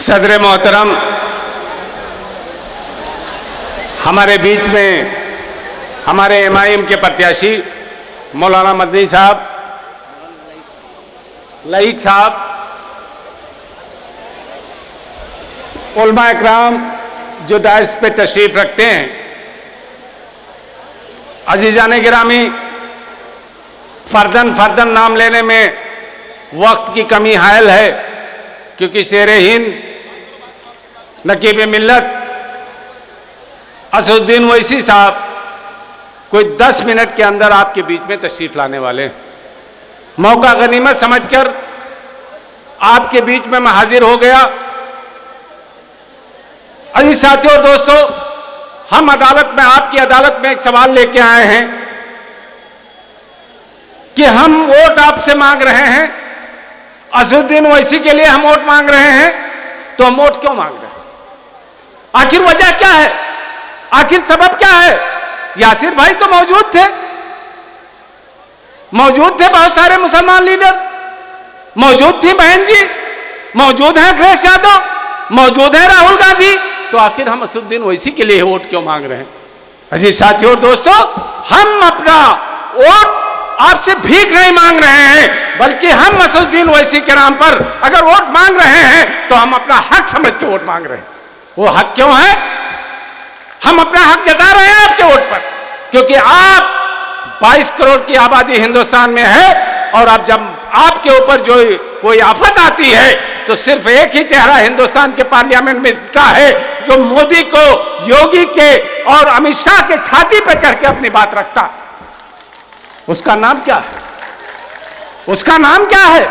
सदर मोहतरम, हमारे बीच में हमारे एमआईएम के प्रत्याशी मौलाना मदनी साहब, लईक साहब, उलमा इकराम जो दाइस पे तशरीफ रखते हैं, अजीजान गिरामी, फर्दन नाम लेने में वक्त की कमी हायल है, क्योंकि शेरे हिंद नकीब मिल्लत असदुद्दीन ओवैसी साहब कोई 10 मिनट के अंदर आपके बीच में तशरीफ लाने वाले हैं। मौका गनीमत समझकर आपके बीच में मैं हाजिर हो गया। अजीज साथियों और दोस्तों, हम अदालत में, आपकी अदालत में एक सवाल लेके आए हैं कि हम वोट आपसे मांग रहे हैं, असदुद्दीन ओवैसी के लिए हम वोट मांग रहे हैं, तो हम वोट क्यों मांग रहे हैं? आखिर वजह क्या है? आखिर सबब क्या है? यासिर भाई तो मौजूद थे, बहुत सारे मुसलमान लीडर मौजूद थी, बहन जी मौजूद हैं, अखिलेश यादव मौजूद है, राहुल गांधी, तो आखिर हम असदुद्दीन ओवैसी के लिए वोट क्यों मांग रहे हैं? अजीज साथियों और दोस्तों, हम अपना वोट आपसे भीख नहीं मांग रहे हैं, बल्कि हम असदुद्दीन ओवैसी के नाम पर अगर वोट मांग रहे हैं तो हम अपना हक समझ के वोट मांग रहे हैं। वो हक क्यों है? हम अपना हक जता रहे हैं आपके वोट पर, क्योंकि आप 22 करोड़ की आबादी हिंदुस्तान में है, और अब जब आपके ऊपर जो कोई आफत आती है तो सिर्फ एक ही चेहरा हिंदुस्तान के पार्लियामेंट में दिखता है, जो मोदी को, योगी के और अमित शाह के छाती पर चढ़ के अपनी बात रखता। उसका नाम क्या है? उसका नाम क्या है?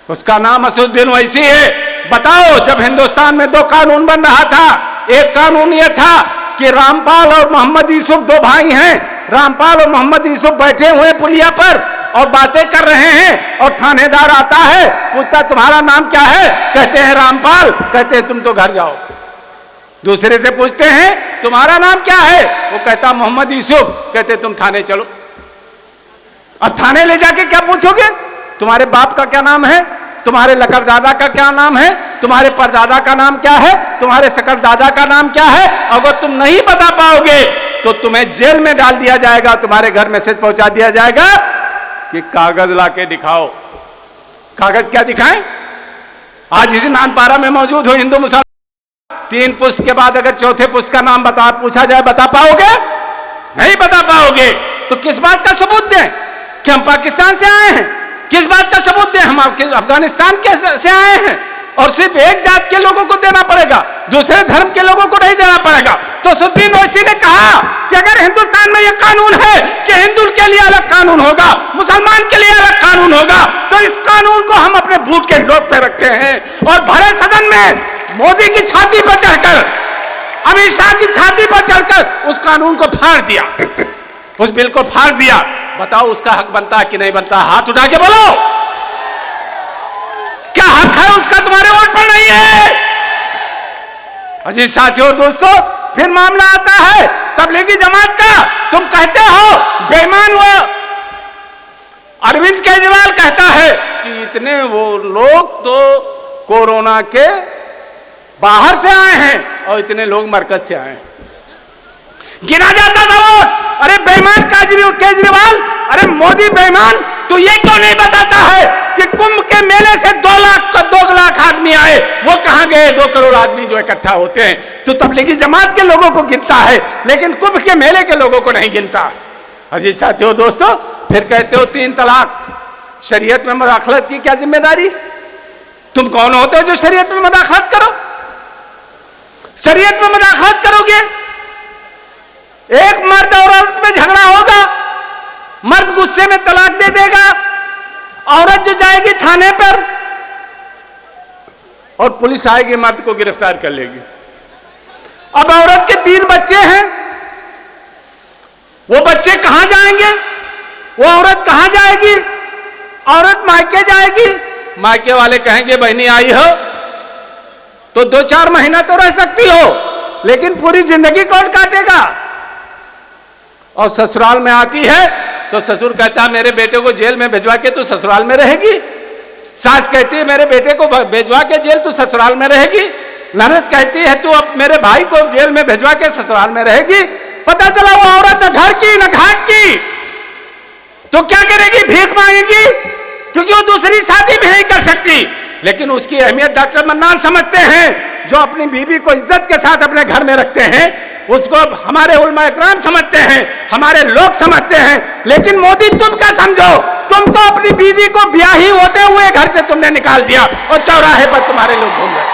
उसका नाम असदुद्दीन ओवैसी है। बताओ, जब हिंदुस्तान में 2 कानून बन रहा था, एक कानून यह था कि रामपाल और मोहम्मद यूसुफ 2 भाई हैं, रामपाल और मोहम्मद यूसुफ बैठे हुए पुलिया पर और बातें कर रहे हैं, और थानेदार आता है, पूछता तुम्हारा नाम क्या है? कहते हैं रामपाल, कहते हैं तुम तो घर जाओ। दूसरे से पूछते हैं तुम्हारा नाम क्या है? वो कहता मोहम्मद यूसुफ, कहते तुम थाने चलो। अब थाने ले जाके क्या पूछोगे? तुम्हारे बाप का क्या नाम है? तुम्हारे लकड़दादा का क्या नाम है? तुम्हारे परदादा का नाम क्या है? तुम्हारे सकरदादा का नाम क्या है? अगर तुम नहीं बता पाओगे तो तुम्हें जेल में डाल दिया जाएगा, तुम्हारे घर मैसेज पहुंचा दिया जाएगा कि कागज लाके दिखाओ। कागज क्या दिखाएं? आज इसी नानपारा में मौजूद हो हिंदू मुसलमान, 3 पुष्ट के बाद अगर चौथे पुष्ट का नाम पूछा जाए, बता पाओगे? नहीं बता पाओगे। तो किस बात का सबूत दें कि हम पाकिस्तान से आए हैं? किस बात का सबूत दें हम अफगानिस्तान से आए हैं? और सिर्फ एक जात के लोगों को देना पड़ेगा, दूसरे धर्म के लोगों को नहीं देना पड़ेगा। तो असदुद्दीन ओवैसी ने कहा कि अगर हिंदुस्तान में यह कानून है कि हिंदू के लिए अलग कानून होगा, मुसलमान के लिए अलग कानून होगा, तो इस कानून को हम अपने बूट के नोक पे रखते हैं। और भरे सदन में मोदी की छाती पर चढ़कर, अमित शाह की छाती पर चढ़कर उस कानून को फाड़ दिया, उस बिल को फाड़ दिया। बताओ उसका हक बनता है कि नहीं बनता? हाथ उठा के बोलो, क्या हक है उसका? तुम्हारे वोट पर नहीं है। अजीज साथियों दोस्तों, फिर मामला आता है तबलीगी जमात का। तुम कहते हो बेईमान, वो अरविंद केजरीवाल कहता है कि इतने वो लोग तो कोरोना के बाहर से आए हैं और इतने लोग मरकज से आए हैं। गिना जाता था वोट। अरे बेईमान केजरीवाल, अरे मोदी बेईमान, तो ये क्यों नहीं बताता है कि कुंभ के मेले से 2 लाख आदमी आए, वो कहां गए? 2 करोड़ आदमी जो इकट्ठा होते हैं, तो तबलीगी जमात के लोगों को गिनता है, लेकिन कुंभ के मेले के लोगों को नहीं गिनता। अजीज साथियों दोस्तों, फिर कहते हो 3 तलाक, शरीयत में मुदाखलत की क्या जिम्मेदारी? तुम कौन होते हो जो शरीयत में मुदाखलत करो? शरीयत में मुदाखलत करोगे? एक मर्द और औरत में झगड़ा होगा, मर्द गुस्से में तलाक दे देगा, औरत जो जाएगी थाने पर और पुलिस आएगी, मर्द को गिरफ्तार कर लेगी। अब औरत के 3 बच्चे हैं, वो बच्चे कहां जाएंगे? वो औरत कहां जाएगी? औरत मायके जाएगी, मायके वाले कहेंगे बहनी आई हो तो 2-4 महीना तो रह सकती हो, लेकिन पूरी जिंदगी कौन काटेगा? और ससुराल में आती है तो ससुर कहता है मेरे बेटे को जेल में भिजवा के तू ससुराल में रहेगी। सास कहती है मेरे बेटे को भेजवा के जेल तू ससुराल में रहेगी। ननद कहती है तू अब मेरे भाई को जेल में भेजवा के ससुराल में रहेगी। पता चला वो औरत न घर की न घाट की, तो क्या करेगी? भीख मांगेगी, क्योंकि वो दूसरी शादी भी नहीं कर सकती। लेकिन उसकी अहमियत डॉक्टर मन्नान समझते हैं। जो अपनी बीवी को इज्जत के साथ अपने घर में रखते हैं, उसको हमारे उलमा इकराम समझते हैं, हमारे लोग समझते हैं। लेकिन मोदी तुम क्या समझो? तुम तो अपनी बीवी को ब्याही होते हुए घर से तुमने निकाल दिया और चौराहे पर तुम्हारे लोग घूम रहे।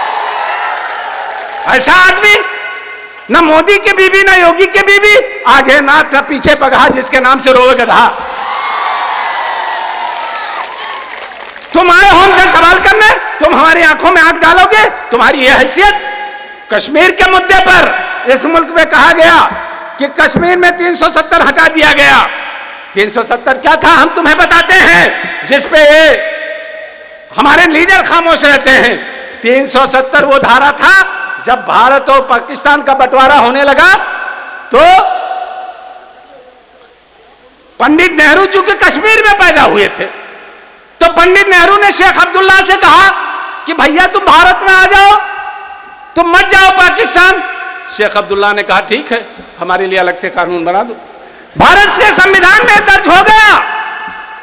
ऐसा आदमी न मोदी की बीवी न योगी की बीवी, आगे नाथ पीछे पगहा, जिसके नाम से रोवे गधा। तुम आए हो हमसे सवाल करने, तुम हमारी आंखों में आंख डालोगे? तुम्हारी यह हैसियत? कश्मीर के मुद्दे पर इस मुल्क में कहा गया कि कश्मीर में 370 हटा दिया गया। 370 क्या था हम तुम्हें बताते हैं, जिसपे हमारे लीडर खामोश रहते हैं। 370 वो धारा था जब भारत और पाकिस्तान का बंटवारा होने लगा, तो पंडित नेहरू जी के कश्मीर में पैदा हुए थे। तो पंडित नेहरू ने शेख अब्दुल्ला से कहा कि भैया तुम भारत में आ जाओ, तुम मत जाओ पाकिस्तान। शेख अब्दुल्ला ने कहा ठीक है, हमारे लिए अलग से कानून बना दो। भारत के संविधान में दर्ज हो गया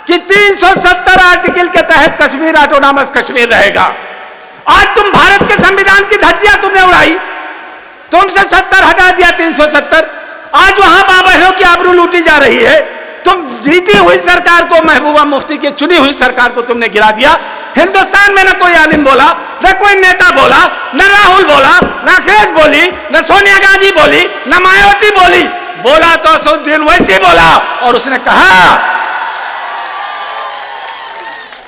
कि 370 आर्टिकल के तहत कश्मीर ऑटोनॉमस कश्मीर रहेगा। आज तुम भारत के संविधान की धज्जियां तुमने उड़ाई, तुमसे 70 हटा दिया 370। आज वहां मां बहनों की आबरू लूटी जा रही है। तुम जीती हुई सरकार को, महबूबा मुफ्ती की चुनी हुई सरकार को तुमने गिरा दिया। हिंदुस्तान में न कोई आलिम बोला, न कोई नेता बोला, न राहुल बोला, न अखिलेश बोली, न सोनिया गांधी बोली, न मायावती बोली। बोला तो असदुद्दीन ओवैसी बोला, और उसने कहा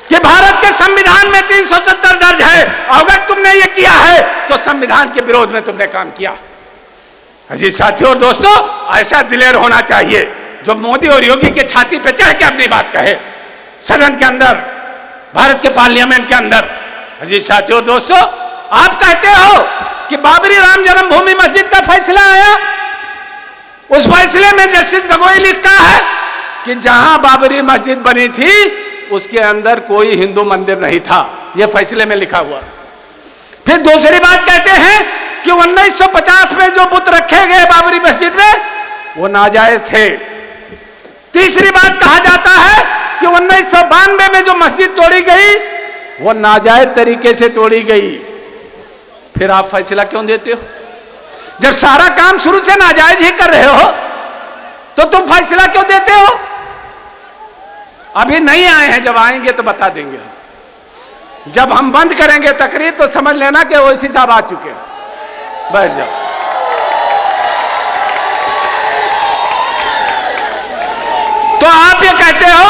कि भारत के संविधान में 370 दर्ज है। अगर तुमने ये किया है तो संविधान के विरोध में तुमने काम किया। अजीज साथियों और दोस्तों, ऐसा दिलेर होना चाहिए जो मोदी और योगी के छाती पे चढ़ के अपनी बात कहे, सदन के अंदर, भारत के पार्लियामेंट के अंदर। अजीज साथियों और दोस्तों, आप कहते हो कि बाबरी राम जन्मभूमि मस्जिद का फैसला आया, उस फैसले में जस्टिस गोगोई लिखता है कि जहां बाबरी मस्जिद बनी थी उसके अंदर कोई हिंदू मंदिर नहीं था। यह फैसले में लिखा हुआ। फिर दूसरी बात कहते हैं कि 1950 में जो बुत रखे गए बाबरी मस्जिद में वो नाजायज थे। तीसरी बात कहा जाता है कि 1992 में जो मस्जिद तोड़ी गई वो नाजायज तरीके से तोड़ी गई। फिर आप फैसला क्यों देते हो? जब सारा काम शुरू से नाजायज ही कर रहे हो तो तुम फैसला क्यों देते हो? अभी नहीं आए हैं, जब आएंगे तो बता देंगे। जब हम बंद करेंगे तकरीर तो समझ लेना कि ओवैसी साहब आ चुके हैं। बैठ जाओ। तो आप ये कहते हो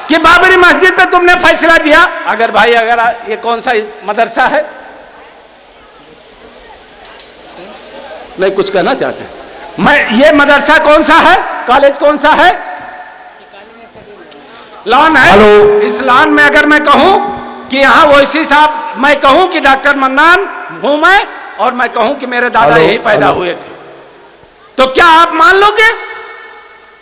कि बाबरी मस्जिद पे तुमने फैसला दिया। अगर भाई, अगर ये कौन सा मदरसा है? नहीं, कुछ कहना चाहते हैं? मैं, ये मदरसा कौन सा है? कॉलेज कौन सा है? लॉन है। हेलो। इस लॉन में अगर मैं कहूं कि यहाँ ओवैसी साहब, मैं कहूं कि डॉक्टर मन्नान हूं मैं, और मैं कहूं कि मेरे दादा यही पैदा हुए थे, तो क्या आप मान लोगे?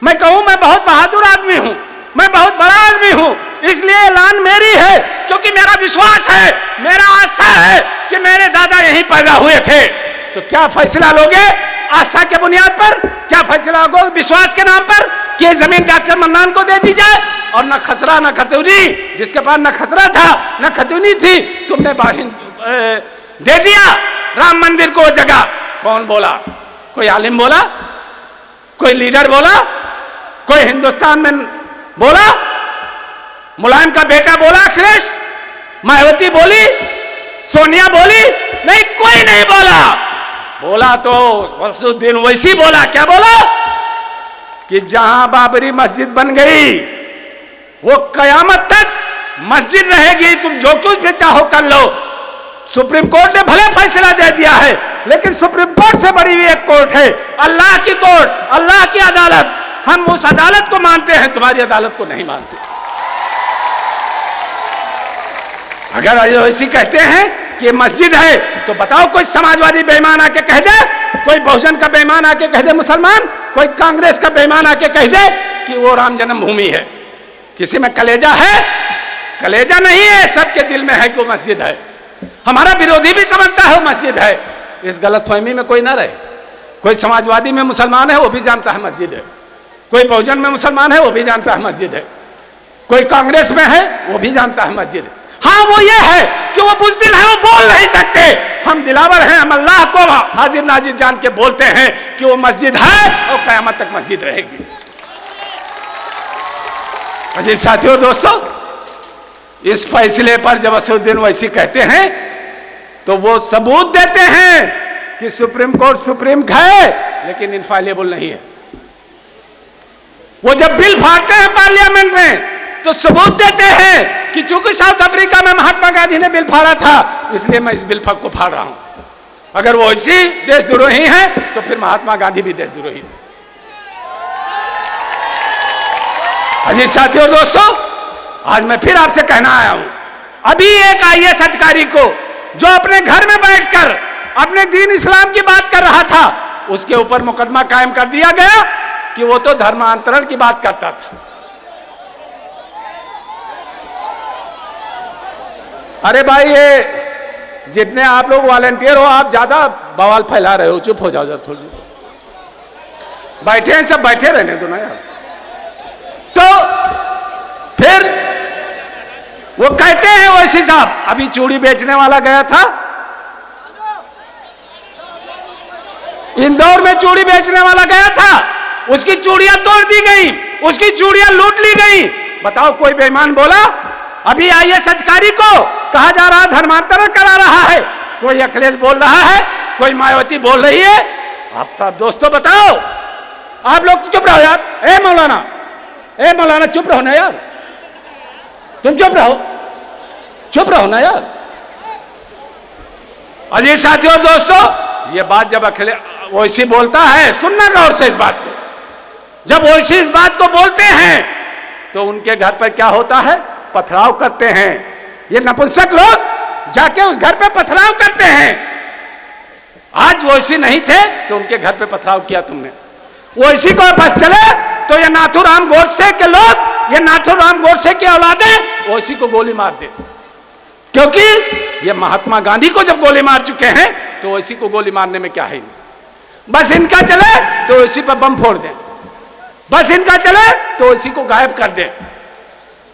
मैं कहूं मैं बहुत बहादुर आदमी हूं, मैं बहुत बड़ा आदमी हूं, इसलिए ऐलान मेरी है, क्योंकि मेरा विश्वास है, मेरा आस्था है कि मेरे दादा यहीं पैदा हुए थे। तो क्या फैसला लोगे? आस्था के बुनियाद पर क्या फैसला होगा? विश्वास के नाम पर कि जमीन डॉक्टर मन्नान को दे दी जाए, और न खसरा न खतौनी, जिसके पास न खसरा था न खतौनी थी, तुमने दे दिया राम मंदिर को जगह। कौन बोला? कोई आलिम बोला? कोई लीडर बोला? कोई हिंदुस्तान में बोला? मुलायम का बेटा बोला? अखिलेश? मायावती बोली? सोनिया बोली? नहीं, कोई नहीं बोला। बोला तो असदुद्दीन ओवैसी बोला। क्या बोला? कि जहां बाबरी मस्जिद बन गई वो कयामत तक मस्जिद रहेगी, तुम जो कुछ भी चाहो कर लो। सुप्रीम कोर्ट ने भले फैसला दे दिया है, लेकिन सुप्रीम कोर्ट से बड़ी हुई एक कोर्ट है, अल्लाह की कोर्ट, अल्लाह की अदालत। हम उस अदालत को मानते हैं, तुम्हारी अदालत को नहीं मानते। अगर ऐसी कहते हैं कि मस्जिद है तो बताओ, कोई समाजवादी बेईमान आके कह दे, कोई बहुजन का बेईमान आके कह दे, मुसलमान, कोई कांग्रेस का बेईमान आके कह दे कि वो राम जन्मभूमि है। किसी में कलेजा है? कलेजा नहीं है, सबके दिल में है कि वो मस्जिद है। हमारा विरोधी भी समझता है वो मस्जिद है। इस गलतफहमी में कोई ना रहे। कोई समाजवादी में मुसलमान है वो भी जानता है मस्जिद है, कोई बहुजन में मुसलमान है वो भी जानता है मस्जिद है, कोई कांग्रेस में है वो भी जानता है मस्जिद है। हाँ, वो ये है कि वो बुज़दिल है, वो बोल नहीं सकते। हम दिलावर हैं, हम अल्लाह को हाजिर नाजिर जान के बोलते हैं कि वो मस्जिद है और क़यामत तक मस्जिद रहेगी। अजीज साथियों, दोस्तों, इस फैसले पर जब असदुद्दीन ओवैसी कहते हैं तो वो सबूत देते हैं कि सुप्रीम कोर्ट सुप्रीम है लेकिन इनफाइलेबल नहीं है। वो जब बिल फाड़ते हैं पार्लियामेंट में तो सबूत देते हैं कि चूंकि साउथ अफ्रीका में महात्मा गांधी ने बिल फाड़ा था इसलिए मैं इस बिल को फाड़ रहा हूं। अगर वो इसी देशद्रोही है तो फिर महात्मा गांधी भी देशद्रोही है। अजीज साथियों, दोस्तों, आज मैं फिर आपसे कहना आया हूं, अभी एक IAS अधिकारी को जो अपने घर में बैठकर अपने दीन इस्लाम की बात कर रहा था उसके ऊपर मुकदमा कायम कर दिया गया कि वो तो धर्मांतरण की बात करता था। अरे भाई, ये जितने आप लोग वॉलंटियर हो आप ज्यादा बवाल फैला रहे हो, चुप हो जाओ जरा थोड़ी। बैठे हैं सब, बैठे रहने दो ना यार। तो फिर वो कहते हैं ओवैसी साहब, अभी चूड़ी बेचने वाला गया था इंदौर में, चूड़ी बेचने वाला गया था, उसकी चूड़ियां तोड़ दी गई, उसकी चूड़ियां लूट ली गई। बताओ, कोई बेईमान बोला? अभी IAS अधिकारी को कहा जा रहा धर्मांतरण करा रहा है, कोई अखिलेश बोल रहा है, कोई मायावती बोल रही है। आप सब दोस्तों बताओ, आप लोग चुप रहो यार। ए मौलाना चुप रहो ना यार, तुम चुप रहो ना यार। अजीज साथियों, दोस्तों, ये बात जब अखिलेश ओवैसी बोलता है, सुनना गौर से इस बात को, जब ओवैसी इस बात को बोलते हैं तो उनके घर पर क्या होता है? पथराव करते हैं। ये नपुंसक लोग जाके उस घर पे पथराव करते हैं। आज ओवैसी नहीं थे तो उनके घर पे पथराव किया तुमने। ओवैसी को बस चले तो ये नाथूराम गोडसे के लोग, ये नाथूराम गोडसे की औलादें ओवैसी को गोली मार दे, क्योंकि ये महात्मा गांधी को जब गोली मार चुके हैं तो ओवैसी को गोली मारने में क्या है। बस इनका चले तो ओवैसी पर बम फोड़ दें, बस इनका चले तो ओवैसी को गायब कर दें।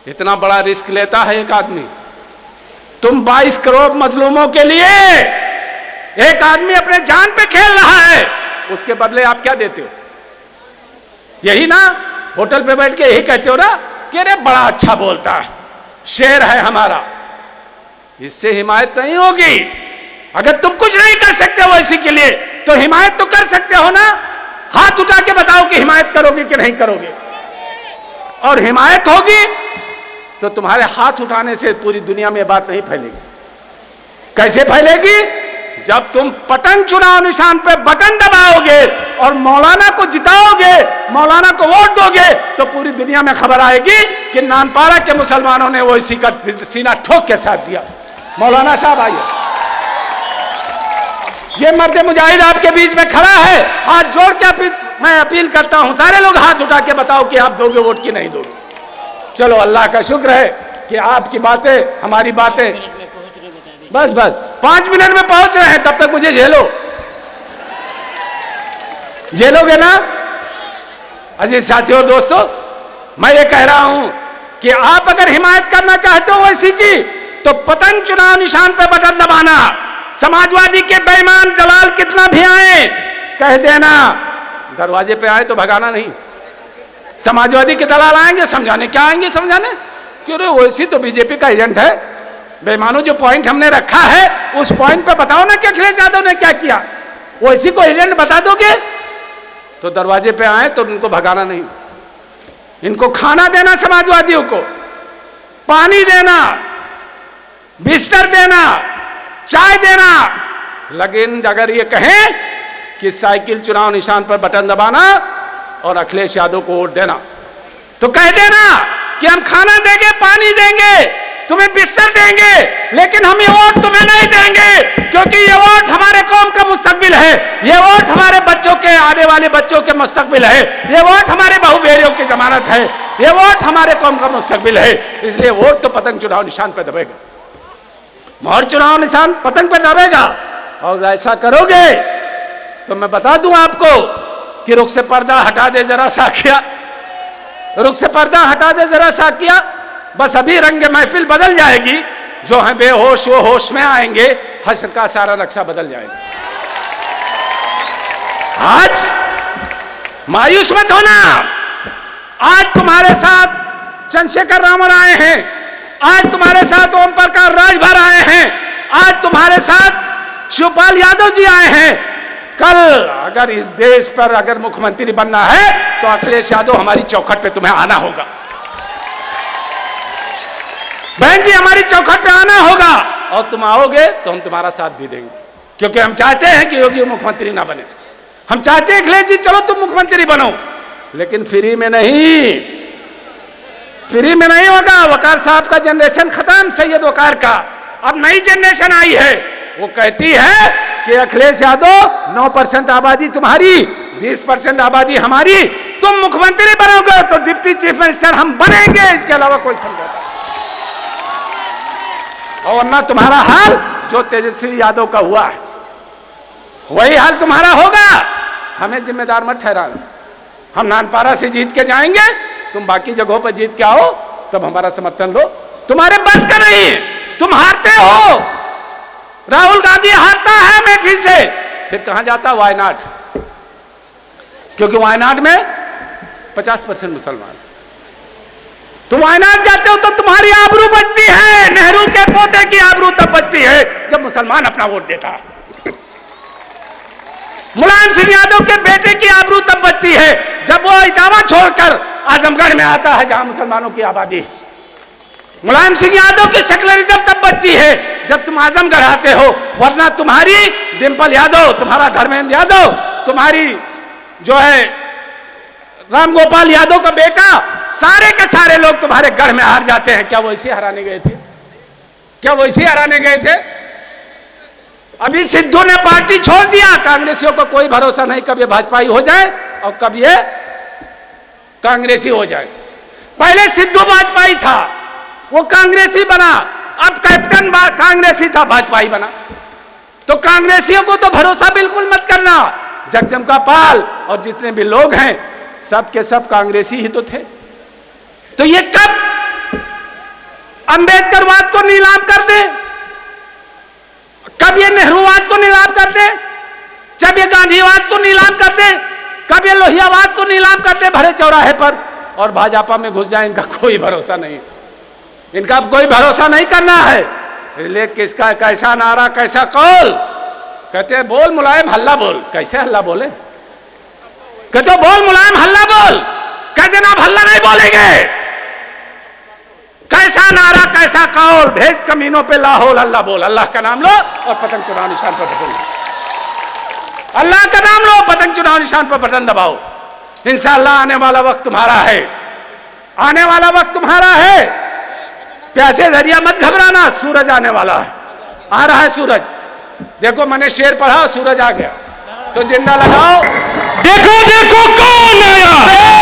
इतना बड़ा रिस्क लेता है एक आदमी। तुम 22 करोड़ मजलूमों के लिए एक आदमी अपने जान पे खेल रहा है, उसके बदले आप क्या देते हो? यही ना, होटल पे बैठ के यही कहते हो ना कि अरे बड़ा अच्छा बोलता है, शेर है हमारा। इससे हिमायत नहीं होगी। अगर तुम कुछ नहीं कर सकते हो इसी के लिए तो हिमायत तो कर सकते हो ना। हाथ उठा के बताओ कि हिमायत करोगे कि नहीं करोगे। और हिमायत होगी तो तुम्हारे हाथ उठाने से पूरी दुनिया में बात नहीं फैलेगी। कैसे फैलेगी? जब तुम पटन चुनाव निशान पे बटन दबाओगे और मौलाना को जिताओगे, मौलाना को वोट दोगे, तो पूरी दुनिया में खबर आएगी कि नानपारा के मुसलमानों ने वो इसी का सीना ठोक के साथ दिया। मौलाना साहब आइए, ये मर्द मुजाहिद आपके बीच में खड़ा है, हाथ जोड़ के मैं अपील करता हूं, सारे लोग हाथ उठा के बताओ कि आप दोगे वोट कि नहीं दोगे। चलो, अल्लाह का शुक्र है कि आपकी बातें हमारी बातें बस 5 मिनट में पहुंच रहे हैं, तब तक मुझे झेलोगे ना। अजीज साथियों, दोस्तों, मैं ये कह रहा हूं कि आप अगर हिमायत करना चाहते हो ओवैसी की तो पतन चुनाव निशान पे बटन दबाना। समाजवादी के बेईमान दलाल कितना भी आए कह देना, दरवाजे पे आए तो भगाना नहीं। समाजवादी के दलाल आएंगे समझाने, क्या आएंगे समझाने? क्यों रे, ओवैसी तो बीजेपी का एजेंट है। बेईमानों, जो पॉइंट हमने रखा है उस पॉइंट पे बताओ ना कि अखिलेश यादव ने क्या किया। ओवैसी को एजेंट बता दोगे तो दरवाजे पे आए तो उनको भगाना नहीं। इनको खाना देना, समाजवादियों को पानी देना, बिस्तर देना, चाय देना। लेकिन अगर ये कहें कि साइकिल चुनाव निशान पर बटन दबाना और अखिलेश यादव को वोट देना, तो कह देना कि हम खाना देंगे, पानी देंगे, तुम्हें बिस्तर देंगे, लेकिन हम ये वोट तुम्हें नहीं देंगे, क्योंकि ये वोट हमारे कौम का मुस्तकबिल है, ये वोट हमारे बच्चों के आने वाले बच्चों के मुस्तकबिल है, ये वोट हमारे बहु बेटियों की जमानत है, ये वोट हमारे कौम का मुस्तकबिल है। इसलिए वोट तो पतंग चुनाव निशान पर दबेगा, मोहर चुनाव निशान पतंग पर दबेगा। और ऐसा करोगे तो मैं बता दूं आपको कि रुख से पर्दा हटा दे जरा साकिया, रुख से पर्दा हटा दे जरा साकिया, बस अभी रंग महफिल बदल जाएगी। जो हैं बेहोश वो होश में आएंगे, हश्र का सारा नक्शा बदल जाएगा। आज मायूस मत होना, आज तुम्हारे साथ चंद्रशेखर रावण आए हैं, आज तुम्हारे साथ ओम प्रकाश राजभर आए हैं, आज तुम्हारे साथ शिवपाल यादव जी आए हैं। कल अगर इस देश पर अगर मुख्यमंत्री बनना है तो अखिलेश यादव हमारी चौखट पे तुम्हें आना होगा, बहन जी हमारी चौखट पे आना होगा। और तुम आओगे तो हम तुम्हारा साथ भी देंगे, क्योंकि हम चाहते हैं कि योगी मुख्यमंत्री ना बने। हम चाहते हैं अखिलेश जी चलो तुम मुख्यमंत्री बनो, लेकिन फ्री में नहीं, फ्री में नहीं होगा। वकार साहब का जनरेशन खत्म, सैयद वकार का, अब नई जनरेशन आई है। वो कहती है कि अखिलेश यादव 9% आबादी तुम्हारी, 20% आबादी हमारी, तुम मुख्यमंत्री बनोगे तो डिप्टी चीफ मिनिस्टर हम बनेंगे, इसके अलावा कोई समझौता। और ना तुम्हारा हाल जो तेजस्वी यादव का हुआ है वही हाल तुम्हारा होगा। हमें जिम्मेदार मत ठहराना, हम नानपारा से जीत के जाएंगे, तुम बाकी जगहों पर जीत के आओ तब हमारा समर्थन लो। तुम्हारे बस का नहीं, तुम हारते हो। राहुल गांधी हारता है अमेठी से, फिर कहां जाता? वायनाड, क्योंकि वायनाड में 50% मुसलमान। तुम वायनाड जाते हो तो तुम्हारी आबरू बचती है, नेहरू के पोते की आबरू तब बचती है जब मुसलमान अपना वोट देता है। मुलायम सिंह यादव के बेटे की आबरू तब बचती है जब वो इटावा छोड़कर आजमगढ़ में आता है जहां मुसलमानों की आबादी। मुलायम सिंह यादव की सेकुलरिज्म तब बचती है जब तुम आजमगढ़ आते हो, वरना तुम्हारी डिंपल यादव, तुम्हारा धर्मेंद्र यादव, तुम्हारी जो है राम गोपाल यादव का बेटा, सारे के सारे लोग तुम्हारे गढ़ में हार जाते हैं। क्या वो इसे हराने गए थे? क्या वो इसे हराने गए थे? अभी सिद्धू ने पार्टी छोड़ दिया, कांग्रेसियों को कोई भरोसा नहीं कब ये भाजपाई हो जाए और कब ये कांग्रेसी हो जाए। पहले सिद्धू भाजपाई था, वो कांग्रेसी बना, अब कैप्टन कांग्रेसी था, भाजपाई बना। तो कांग्रेसियों को तो भरोसा बिल्कुल मत करना। जगदम्बिका पाल और जितने भी लोग हैं सब के सब कांग्रेसी ही तो थे। तो ये कब अंबेडकरवाद को नीलाम कर दे, कब ये नेहरूवाद को नीलाम कर दे, जब ये गांधीवाद को नीलाम कर दे, कब ये लोहियावाद को नीलाम कर दे भरे चौराहे पर और भाजपा में घुस जाए, इनका कोई भरोसा नहीं, इनका अब कोई भरोसा नहीं करना है। ले किसका कैसा नारा कैसा कौल, कहते हैं बोल मुलायम हल्ला बोल। कैसे हल्ला बोले? कहते बोल मुलायम हल्ला बोल, कहते ना हल्ला नहीं बोलेंगे। कैसा नारा कैसा कौल, भेज कमीनों पे लाहौल अल्लाह बोल। अल्लाह का नाम लो और पतंग चुनाव निशान पर बटन, अल्लाह का नाम लो, पतंग चुनाव निशान पर बटन दबाओ। इंशाअल्लाह आने वाला वक्त तुम्हारा है, आने वाला वक्त तुम्हारा है। प्यासे दरिया मत घबराना, सूरज आने वाला है, आ रहा है सूरज। देखो मैंने शेर पढ़ा, सूरज आ गया, तो जिंदा लगाओ। देखो देखो कौन आया।